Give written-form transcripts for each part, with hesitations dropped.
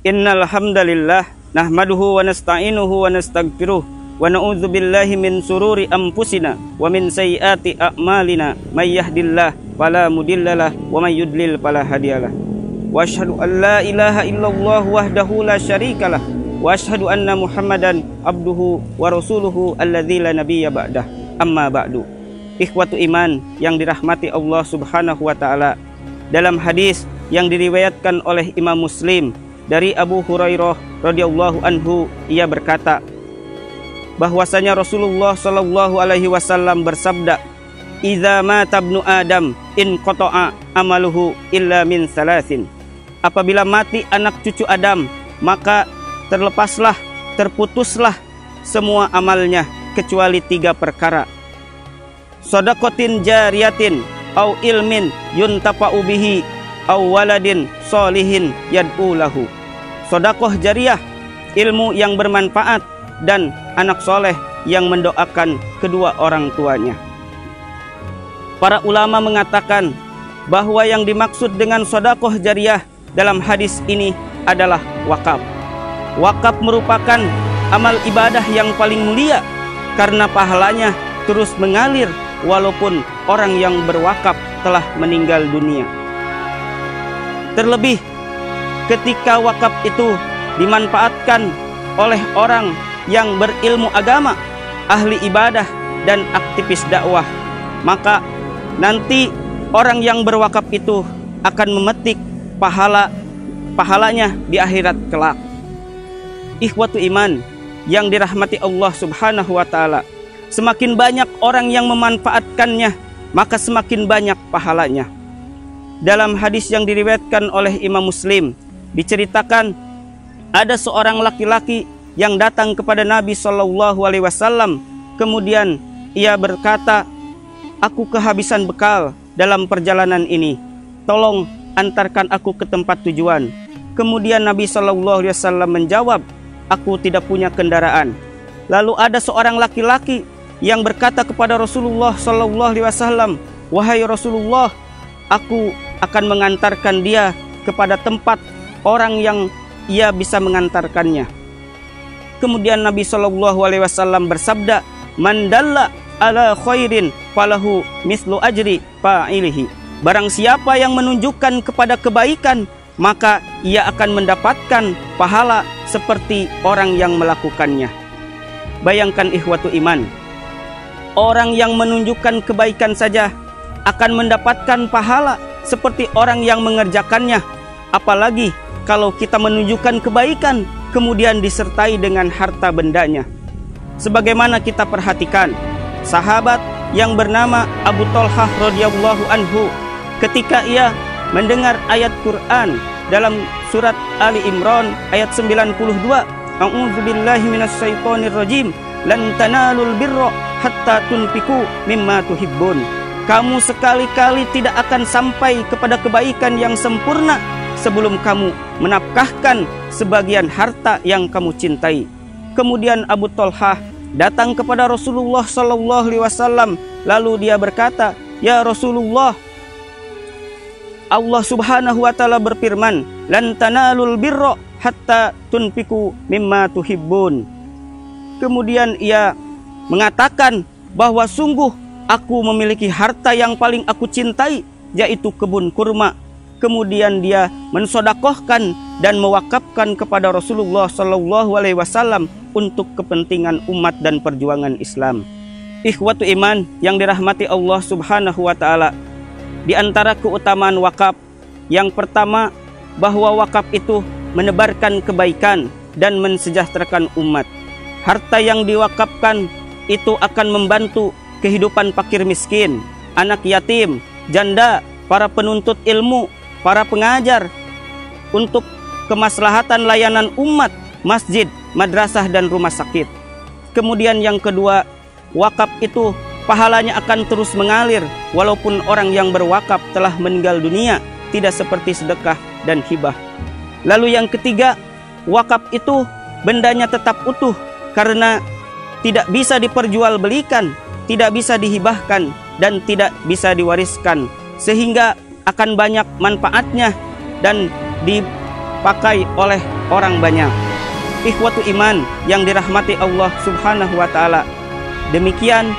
Innal hamdalillah nahmaduhu wa nasta'inuhu wa nastaghfiruh wa na'udzu billahi min sururi anfusina wa min sayyiati a'malina may yahdihillahu fala mudhillalah wa may yudlil fala hadiyalah. Wa asyhadu an la ilaha illallah wahdahu la syarikalah wa asyhadu anna Muhammadan abduhu wa rasuluhu alladzi la nabiyya ba'dah. Amma ba'du. Ikhwatu iman yang dirahmati Allah Subhanahu wa taala, dalam hadis yang diriwayatkan oleh Imam Muslim dari Abu Hurairah radhiyallahu anhu, ia berkata bahwasanya Rasulullah sallallahu alaihi wasallam bersabda, "Idza mata ibnu Adam in qata'a amaluhu illa min salasin." Apabila mati anak cucu Adam, maka terputuslah semua amalnya kecuali 3 perkara. Shadaqatin jariyatin au ilmin yuntafa'u bihi au waladin sholihin yad'u lahu. Sedekah jariyah, ilmu yang bermanfaat, dan anak soleh yang mendoakan kedua orang tuanya. Para ulama mengatakan bahwa yang dimaksud dengan sedekah jariyah dalam hadis ini adalah wakaf. Wakaf merupakan amal ibadah yang paling mulia karena pahalanya terus mengalir walaupun orang yang berwakaf telah meninggal dunia. Terlebih ketika wakaf itu dimanfaatkan oleh orang yang berilmu agama, ahli ibadah, dan aktivis dakwah, maka nanti orang yang berwakaf itu akan memetik pahalanya di akhirat kelak. Ikhwatu iman yang dirahmati Allah Subhanahu wa taala, semakin banyak orang yang memanfaatkannya, maka semakin banyak pahalanya. Dalam hadis yang diriwayatkan oleh Imam Muslim, diceritakan ada seorang laki-laki yang datang kepada Nabi Shallallahu Alaihi Wasallam. Kemudian ia berkata, "Aku kehabisan bekal dalam perjalanan ini. Tolong antarkan aku ke tempat tujuan." Kemudian Nabi Shallallahu Alaihi Wasallam menjawab, "Aku tidak punya kendaraan." Lalu ada seorang laki-laki yang berkata kepada Rasulullah Shallallahu Alaihi Wasallam, "Wahai Rasulullah, aku akan mengantarkan dia kepada tempat orang yang ia bisa mengantarkannya." Kemudian Nabi Shallallahu Alaihi Wasallam bersabda, "Man dalla ala khairin falahu mislu ajri fa'ilihi." Barang siapa yang menunjukkan kepada kebaikan, maka ia akan mendapatkan pahala seperti orang yang melakukannya. Bayangkan ikhwatu iman, orang yang menunjukkan kebaikan saja akan mendapatkan pahala seperti orang yang mengerjakannya, apalagi kalau kita menunjukkan kebaikan kemudian disertai dengan harta bendanya. Sebagaimana kita perhatikan sahabat yang bernama Abu Thalhah radhiyallahu anhu, ketika ia mendengar ayat Quran dalam surat Ali Imran ayat 92, "A'udzubillahi minasyaitonirrajim, lan tanalul birra hatta tunfiqu mimma tuhibbun." Kamu sekali-kali tidak akan sampai kepada kebaikan yang sempurna sebelum kamu menafkahkan sebagian harta yang kamu cintai. Kemudian Abu Thalhah datang kepada Rasulullah sallallahu alaihi wasallam, lalu dia berkata, "Ya Rasulullah, Allah Subhanahu wa taala berfirman, 'Lan tanalul birra hatta tunfiqu mimma tuhibbun.'" Kemudian ia mengatakan bahwa sungguh aku memiliki harta yang paling aku cintai, yaitu kebun kurma. Kemudian dia mensodakohkan dan mewakafkan kepada Rasulullah Shallallahu Alaihi Wasallam untuk kepentingan umat dan perjuangan Islam. Ikhwatu iman yang dirahmati Allah Subhanahu wa taala, di antara keutamaan wakaf, yang pertama bahwa wakaf itu menebarkan kebaikan dan mensejahterakan umat. Harta yang diwakafkan itu akan membantu kehidupan fakir miskin, anak yatim, janda, para penuntut ilmu, para pengajar, untuk kemaslahatan layanan umat, masjid, madrasah, dan rumah sakit. Kemudian yang kedua, wakaf itu pahalanya akan terus mengalir walaupun orang yang berwakaf telah meninggal dunia, tidak seperti sedekah dan hibah. Lalu yang ketiga, wakaf itu bendanya tetap utuh karena tidak bisa diperjualbelikan, tidak bisa dihibahkan, dan tidak bisa diwariskan, sehingga akan banyak manfaatnya dan dipakai oleh orang banyak. Ikhwatu iman yang dirahmati Allah Subhanahu wa Ta'ala, demikian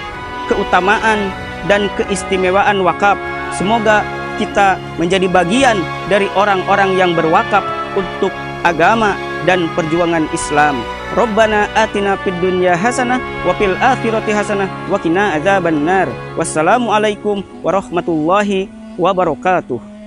keutamaan dan keistimewaan wakaf. Semoga kita menjadi bagian dari orang-orang yang berwakaf untuk agama dan perjuangan Islam. Rabbana atina fid dunya hasanah wa fil akhirati hasanah wa qina adzabannar. Wassalamualaikum warahmatullahi wabarakatuh.